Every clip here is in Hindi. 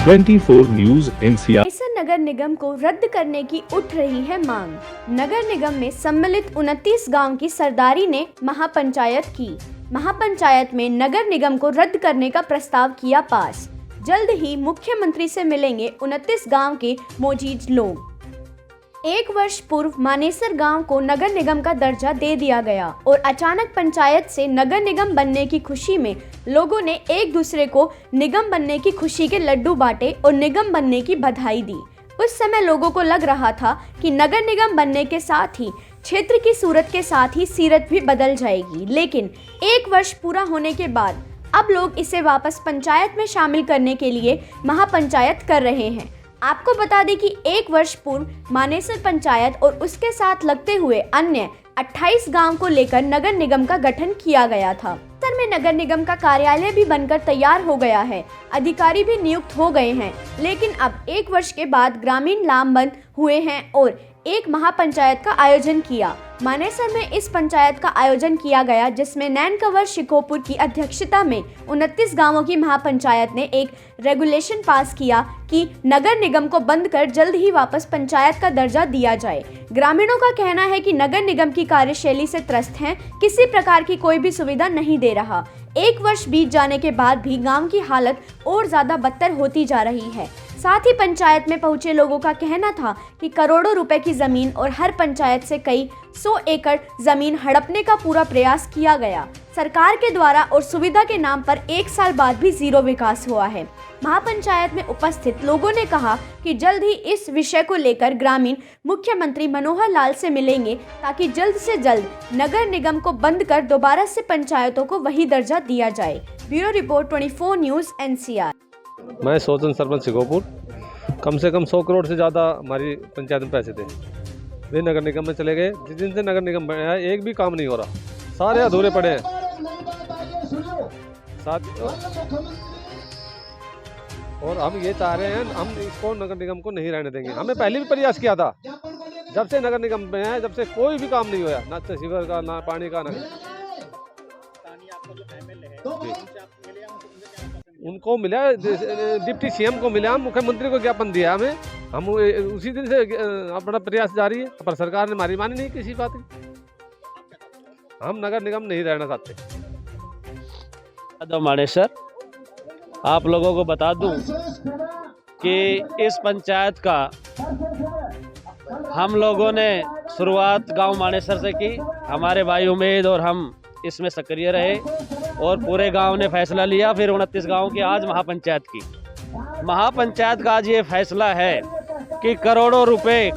24 न्यूज NCR। मानेसर नगर निगम को रद्द करने की उठ रही है मांग। नगर निगम में सम्मिलित 29 गांव की सरदारी ने महापंचायत की। महापंचायत में नगर निगम को रद्द करने का प्रस्ताव किया पास। जल्द ही मुख्यमंत्री से मिलेंगे 29 गांव के मौजूद लोग। एक वर्ष पूर्व मानेसर गांव को नगर निगम का दर्जा दे दिया गया और अचानक पंचायत से नगर निगम बनने की खुशी में लोगों ने एक दूसरे को निगम बनने की खुशी के लड्डू बांटे और निगम बनने की बधाई दी। उस समय लोगों को लग रहा था कि नगर निगम बनने के साथ ही क्षेत्र की सूरत के साथ ही सीरत भी बदल जाएगी, लेकिन एक वर्ष पूरा होने के बाद अब लोग इसे वापस पंचायत में शामिल करने के लिए महापंचायत कर रहे हैं। आपको बता दें कि एक वर्ष पूर्व मानेसर पंचायत और उसके साथ लगते हुए अन्य 28 गांव को लेकर नगर निगम का गठन किया गया था। सर में नगर निगम का कार्यालय भी बनकर तैयार हो गया है, अधिकारी भी नियुक्त हो गए हैं, लेकिन अब एक वर्ष के बाद ग्रामीण लामबंद हुए हैं और एक महापंचायत का आयोजन किया। मानेसर में इस पंचायत का आयोजन किया गया, जिसमें नैन कंवर शिकोपुर की अध्यक्षता में 29 गांवों की महापंचायत ने एक रेगुलेशन पास किया कि नगर निगम को बंद कर जल्द ही वापस पंचायत का दर्जा दिया जाए। ग्रामीणों का कहना है कि नगर निगम की कार्यशैली से त्रस्त हैं, किसी प्रकार की कोई भी सुविधा नहीं दे रहा। एक वर्ष बीत जाने के बाद भी गांव की हालत और ज्यादा बदतर होती जा रही है। साथ ही पंचायत में पहुंचे लोगों का कहना था कि करोड़ों रुपए की जमीन और हर पंचायत से कई 100 एकड़ जमीन हड़पने का पूरा प्रयास किया गया सरकार के द्वारा और सुविधा के नाम पर 1 साल बाद भी जीरो विकास हुआ है। महापंचायत में उपस्थित लोगों ने कहा कि जल्द ही इस विषय को लेकर ग्रामीण मुख्यमंत्री मनोहर लाल से मिलेंगे, ताकि जल्द से जल्द नगर निगम को बंद कर दोबारा से पंचायतों को वही दर्जा दिया जाए। Bureau report 24 news NCR। मैं सोचन सरपंच शिकोपुर। कम से कम 100 करोड़ से ज़्यादा हमारी पंचायत में पैसे थे, वे नगर निगम में चले गए। जिस दिन से नगर निगम बना है एक भी काम नहीं हो रहा, सारे अधूरे पड़े हैं। और हम ये चाह रहे हैं, हम इसको नगर निगम को नहीं रहने देंगे। हमने पहले भी प्रयास किया था, जब से नगर निगम में है जब से कोई भी काम नहीं हुआ, ना सीवर का, ना पानी का, ना उनको मिला, डिप्टी CM को मिला, मुख्यमंत्री को ज्ञापन दिया हमें। हम उसी दिन से अपना प्रयास जारी है, पर सरकार ने हमारी मानी नहीं किसी बात की। हम नगर निगम नहीं रहना चाहते। तो मानेसर आप लोगों को बता दूं कि इस पंचायत का हम लोगों ने शुरुआत गांव मानेसर से की। हमारे भाई उम्मीद और हम इसमें सक्रिय रहे और पूरे गांव ने फैसला लिया। फिर 29 गांव की आज महापंचायत की। महापंचायत का आज ये फैसला है कि करोड़ों रुपये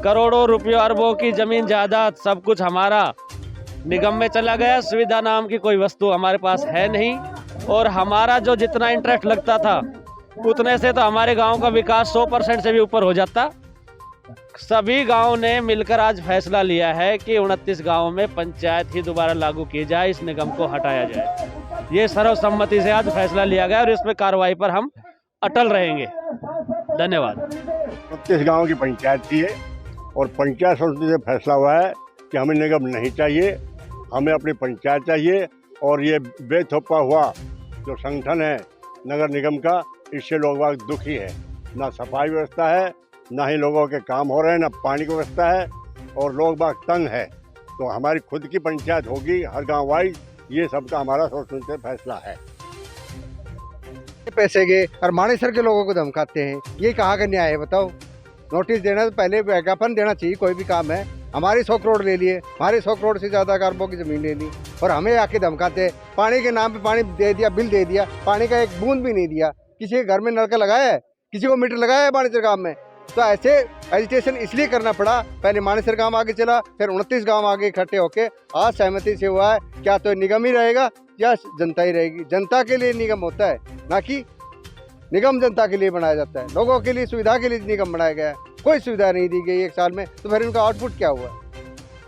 अरबों की जमीन जायदाद सब कुछ हमारा निगम में चला गया। सुविधा नाम की कोई वस्तु हमारे पास है नहीं, और हमारा जो जितना इंटरेस्ट लगता था उतने से तो हमारे गांव का विकास 100% से भी ऊपर हो जाता। सभी गांव ने मिलकर आज फैसला लिया है कि 29 गांवों में पंचायत ही दोबारा लागू की जाए, इस निगम को हटाया जाए। ये सर्वसम्मति से आज फैसला लिया गया और इसमें कार्रवाई पर हम अटल रहेंगे। धन्यवाद। 29 गाँव की पंचायत थी और पंचायत समिति से फैसला हुआ है कि हमें निगम नहीं चाहिए, हमें अपनी पंचायत चाहिए। और ये बेथोपा हुआ जो संगठन है नगर निगम का, इससे लोग बाग दुखी है। ना सफाई व्यवस्था है, ना ही लोगों के काम हो रहे हैं, ना पानी की व्यवस्था है, और लोग बाग तंग है। तो हमारी खुद की पंचायत होगी हर गांव वाइज, ये सबका हमारा सोच से फैसला है। पैसे के और मानेसर के लोगों को धमकाते हैं, ये कहाँ का न्याय है बताओ। नोटिस देना तो पहले विज्ञापन देना चाहिए, कोई भी काम है। हमारे 100 करोड़ ले लिए, हमारे 100 करोड़ से ज़्यादा अरबों की ज़मीन ले ली और हमें आके धमकाते हैं। पानी के नाम पे पानी दे दिया, बिल दे दिया, पानी का एक बूंद भी नहीं दिया। किसी के घर में नलका लगाया है, किसी को मीटर लगाया है मानेसर गाँव में। तो ऐसे एजिटेशन इसलिए करना पड़ा, पहले मानेसर गाँव आगे चला, फिर 29 गाँव आगे इकट्ठे होके आज सहमति से हुआ है क्या तो निगम ही रहेगा या जनता ही रहेगी। जनता के लिए निगम होता है, ना कि निगम जनता के लिए बनाया जाता है। लोगों के लिए सुविधा के लिए निगम बनाया गया है। कोई सुविधा नहीं दी गई 1 साल में, तो फिर इनका आउटपुट क्या हुआ?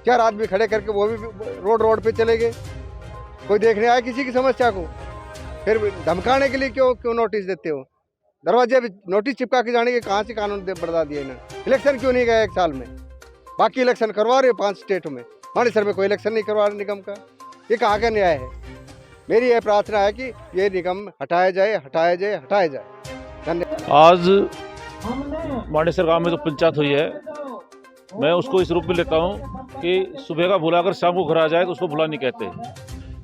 4 आदमी खड़े करके वो भी रोड पे चले गए, कोई देखने आया किसी की समस्या को? फिर धमकाने के लिए क्यों नोटिस देते हो? दरवाजे पे नोटिस चिपका के जाने के कहाँ से कानून बढ़ा दिया इन्होंने? इलेक्शन क्यों नहीं गया 1 साल में? बाकी इलेक्शन करवा रहे हो 5 स्टेटों में, मानेसर में कोई इलेक्शन नहीं करवा रहे निगम का। ये कहाँ का न्याय है? मेरी यह प्रार्थना है कि ये निगम हटाया जाए, हटाया जाए, हटाया जाए। धन्यवाद। आज मानेसर गांव में जो पंचायत हुई है, मैं उसको इस रूप में लेता हूँ कि सुबह का भूला अगर शाम को घर आ जाए तो उसको भूला नहीं कहते।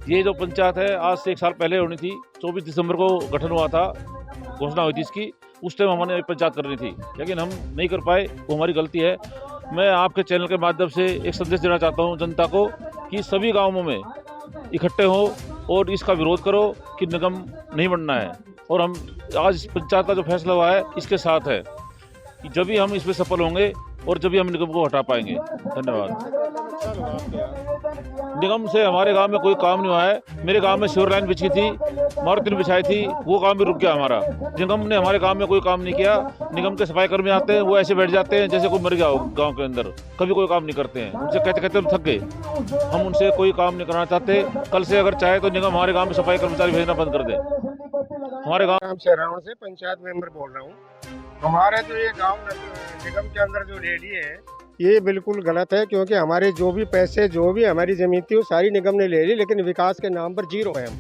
ये जो पंचायत है आज से 1 साल पहले होनी थी। 24 दिसंबर को गठन हुआ था, घोषणा हुई थी इसकी। उस टाइम हमने पंचायत करनी थी, लेकिन हम नहीं कर पाए, वो हमारी गलती है। मैं आपके चैनल के माध्यम से एक संदेश देना चाहता हूँ जनता को कि सभी गाँवों में इकट्ठे हो और इसका विरोध करो कि निगम नहीं बनना है। और हम आज इस पंचायत का जो फैसला हुआ है इसके साथ है कि जब भी हम इसमें सफल होंगे और जब भी हम निगम को हटा पाएंगे। धन्यवाद। निगम से हमारे गांव में कोई काम नहीं हुआ है। मेरे गांव में सीवर लाइन बिछी थी, मारुति ने बिछाई थी, वो काम भी रुक गया हमारा। निगम ने हमारे गांव में कोई काम नहीं किया। निगम के सफाई कर्मी आते हैं, वो ऐसे बैठ जाते हैं जैसे कोई मर गया हो गांव के अंदर, कभी कोई काम नहीं करते हैं। उनसे कहते कहते हम थक गए। हम उनसे कोई काम नहीं कराना चाहते। कल से अगर चाहे तो निगम हमारे गाँव में सफाई कर्मचारी भेजना बंद कर दे। हमारे गाँव से रावण से पंचायत मेंबर बोल रहा हूँ। हमारे जो ये गांव निगम के अंदर जो रैली है ये बिल्कुल गलत है, क्योंकि हमारे जो भी पैसे जो भी हमारी ज़मीन थी वो सारी निगम ने ले ली, लेकिन विकास के नाम पर जीरो है। हम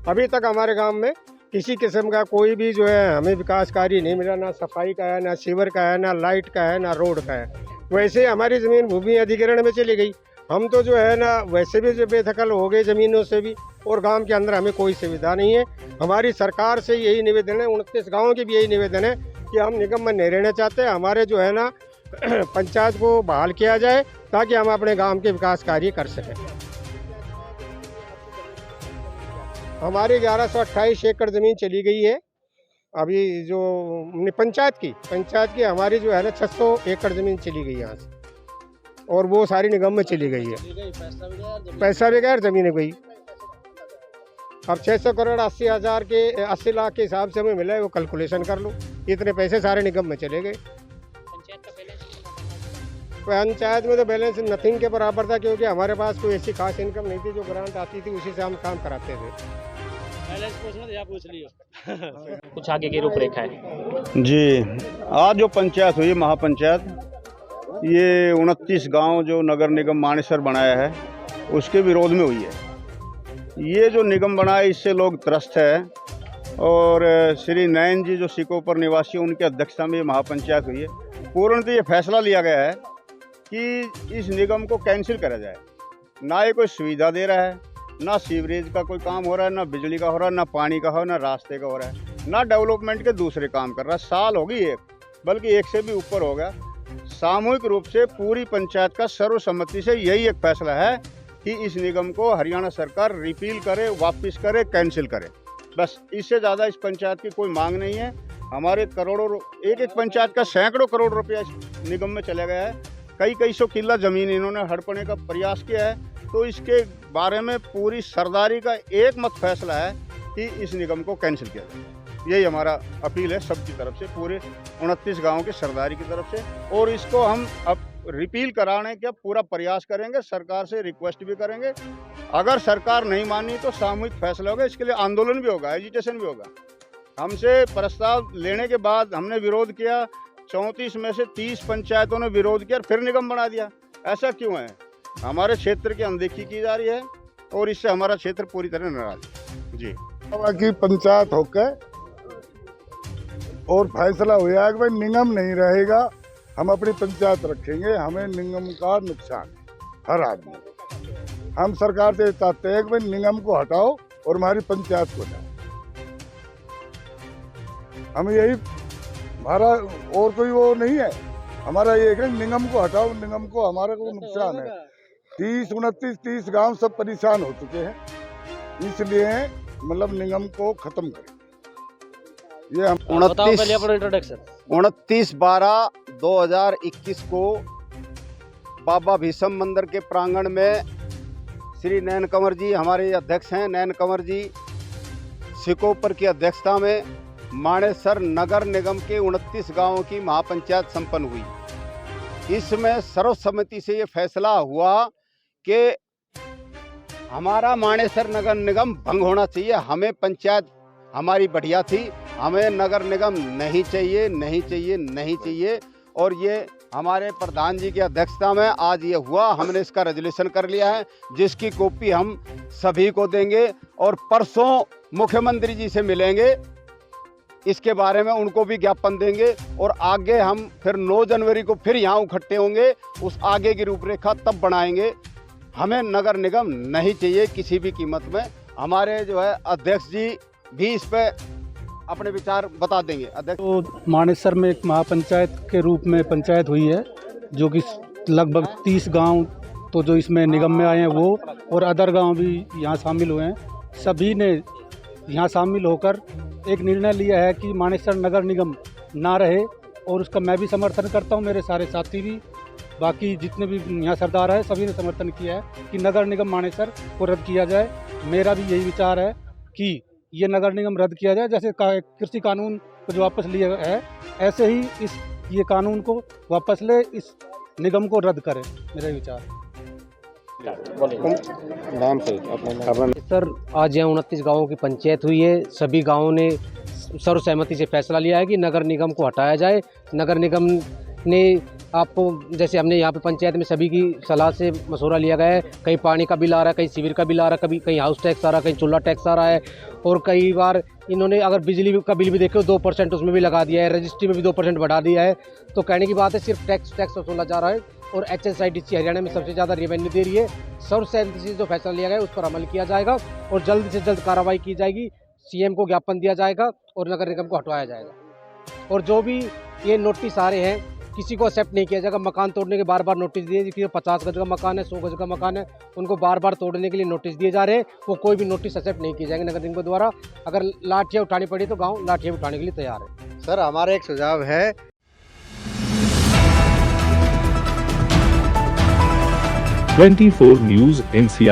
अभी तक हमारे गांव में किसी किस्म का कोई भी जो है हमें विकास कार्य नहीं मिला, ना सफाई का है, ना सीवर का है, ना लाइट का है, ना रोड का है। वैसे हमारी ज़मीन भूमि अधिग्रहण में चली गई। हम तो जो है ना वैसे भी जो बेदखल हो गए ज़मीनों से भी, और गांव के अंदर हमें कोई सुविधा नहीं है। हमारी सरकार से यही निवेदन है, 29 गाँवों की भी यही निवेदन है कि हम निगम में नहीं रहना चाहते। हमारे जो है ना पंचायत को बहाल किया जाए ताकि हम अपने गांव के विकास कार्य कर सकें। हमारी 1128 एकड़ ज़मीन चली गई है अभी जो पंचायत की हमारी जो है ना 600 एकड़ ज़मीन चली गई यहाँ से, और वो सारी निगम में चली गई है। पैसा बगैर ज़मीन गई। अब 600 करोड़ 80 लाख के हिसाब से हमें मिला है, वो कैलकुलेशन कर लो। इतने पैसे सारे निगम में चले गए। पंचायत में तो बैलेंस नथिंग के बराबर था, क्योंकि हमारे पास कोई ऐसी खास इनकम नहीं थी। जो ग्रांट आती थी उसी से हम काम कराते थे। पूछ लियो। कुछ आगे की रूपरेखा है जी। आज जो पंचायत हुई महापंचायत, ये 29 गांव जो नगर निगम मानेसर बनाया है उसके विरोध में हुई है। ये जो निगम बना है इससे लोग त्रस्त है, और श्री नयन जी जो सिकोपर निवासी उनकी अध्यक्षता में महापंचायत हुई है। पूर्णतः ये फैसला लिया गया है कि इस निगम को कैंसिल करा जाए। ना ये कोई सुविधा दे रहा है, ना सीवरेज का कोई काम हो रहा है, ना बिजली का हो रहा है, ना पानी का हो, ना रास्ते का हो रहा है, ना डेवलपमेंट के दूसरे काम कर रहा है। साल हो गई एक, बल्कि एक से भी ऊपर हो गया। सामूहिक रूप से पूरी पंचायत का सर्वसम्मति से यही एक फैसला है कि इस निगम को हरियाणा सरकार रिपील करे, वापस करे, कैंसिल करे। बस इससे ज़्यादा इस पंचायत की कोई मांग नहीं है। हमारे करोड़ों, एक पंचायत का सैकड़ों करोड़ रुपया निगम में चला गया है। कई सौ किला ज़मीन इन्होंने हड़पने का प्रयास किया है। तो इसके बारे में पूरी सरदारी का एक मत फैसला है कि इस निगम को कैंसिल किया जाए। यही हमारा अपील है सबकी तरफ से, पूरे 29 गाँव के सरदारी की तरफ से। और इसको हम अब रिपील कराने का पूरा प्रयास करेंगे, सरकार से रिक्वेस्ट भी करेंगे। अगर सरकार नहीं मानी तो सामूहिक फैसला होगा, इसके लिए आंदोलन भी होगा, एजिटेशन भी होगा। हमसे प्रस्ताव लेने के बाद हमने विरोध किया, 34 में से 30 पंचायतों ने विरोध किया, फिर निगम बना दिया। ऐसा क्यों है? हमारे क्षेत्र की अनदेखी की जा रही है और इससे हमारा क्षेत्र पूरी तरह नाराज है। जी। की पंचायत होकर और फैसला हुआ है कि भाई निगम नहीं रहेगा, हम अपनी पंचायत रखेंगे। हमें निगम का नुकसान है हर आदमी। हम सरकार से चाहते हैं कि भाई निगम को हटाओ और हमारी पंचायत को हटाओ। हमें यही, हमारा और कोई वो नहीं है। हमारा ये है निगम को हटाओ, निगम को, हमारा को नुकसान है। 30 गांव सब परेशान हो चुके हैं, इसलिए मतलब निगम को खत्म करें। ये हम 29/12/2021 को बाबा भीषम मंदिर के प्रांगण में श्री नयन कंवर जी, हमारे अध्यक्ष हैं नयन कंवर जी, सिकोपर की अध्यक्षता में मानेसर नगर निगम के 29 गांवों की महापंचायत संपन्न हुई। इसमें सर्वसम्मति से ये फैसला हुआ कि हमारा मानेसर नगर निगम भंग होना चाहिए। हमें पंचायत हमारी बढ़िया थी, हमें नगर निगम नहीं चाहिए, नहीं चाहिए, नहीं चाहिए। और ये हमारे प्रधान जी की अध्यक्षता में आज ये हुआ। हमने इसका रेजोल्यूशन कर लिया है, जिसकी कॉपी हम सभी को देंगे और परसों मुख्यमंत्री जी से मिलेंगे इसके बारे में उनको भी ज्ञापन देंगे और आगे हम फिर 9 जनवरी को फिर यहाँ इकट्ठे होंगे, उस आगे की रूपरेखा तब बनाएंगे। हमें नगर निगम नहीं चाहिए किसी भी कीमत में। हमारे जो है अध्यक्ष जी भी इस पे अपने विचार बता देंगे। अध्यक्ष तो मानेसर में एक महापंचायत के रूप में पंचायत हुई है, जो कि लगभग 30 गांव तो जो इसमें निगम में आए हैं वो और अदर गांव भी यहाँ शामिल हुए हैं। सभी ने यहाँ शामिल होकर एक निर्णय लिया है कि मानेसर नगर निगम ना रहे, और उसका मैं भी समर्थन करता हूँ, मेरे सारे साथी भी, बाकी जितने भी यहाँ सरदार हैं सभी ने समर्थन किया है कि नगर निगम मानेसर को रद्द किया जाए। मेरा भी यही विचार है कि ये नगर निगम रद्द किया जाए। जैसे कृषि कानून को जो वापस लिया है, ऐसे ही ये कानून को वापस ले, इस निगम को रद्द करें, मेरा विचार। नाम से अपना सर, आज यहाँ 29 गांवों की पंचायत हुई है। सभी गांवों ने सर्वसहमति से फैसला लिया है कि नगर निगम को हटाया जाए। नगर निगम ने आपको, जैसे हमने यहाँ पे पंचायत में सभी की सलाह से मशवरा लिया गया है, कहीं पानी का बिल आ रहा है, कहीं शिविर का बिल आ रहा है, कभी कहीं हाउस टैक्स आ रहा है, कहीं चूल्हा टैक्स आ रहा है, और कई बार इन्होंने अगर बिजली का बिल भी देखो 2% उसमें भी लगा दिया है, रजिस्ट्री में भी 2% बढ़ा दिया है। तो कहने की बात है सिर्फ टैक्स वसूला जा रहा है, और HSIDC हरियाणा में सबसे ज़्यादा रेवेन्यू दे रही है। सर्वसहमति से जो फैसला लिया गया है उस पर अमल किया जाएगा और जल्द से जल्द कार्रवाई की जाएगी। CM को ज्ञापन दिया जाएगा और नगर निगम को हटवाया जाएगा। और जो भी ये नोटिस आ रहे हैं, किसी को एक्सेप्ट नहीं किया जाएगा। मकान तोड़ने के बार बार नोटिस दिए, किसी 50 गज का मकान है, 100 गज का मकान है, उनको बार बार तोड़ने के लिए नोटिस दिए जा रहे हैं। वो कोई भी नोटिस एक्सेप्ट नहीं किए जाएंगे नगर निगम द्वारा। अगर लाठियाँ उठानी पड़ी तो गाँव लाठियाँ उठाने के लिए तैयार है। सर, हमारा एक सुझाव है 24 News NCR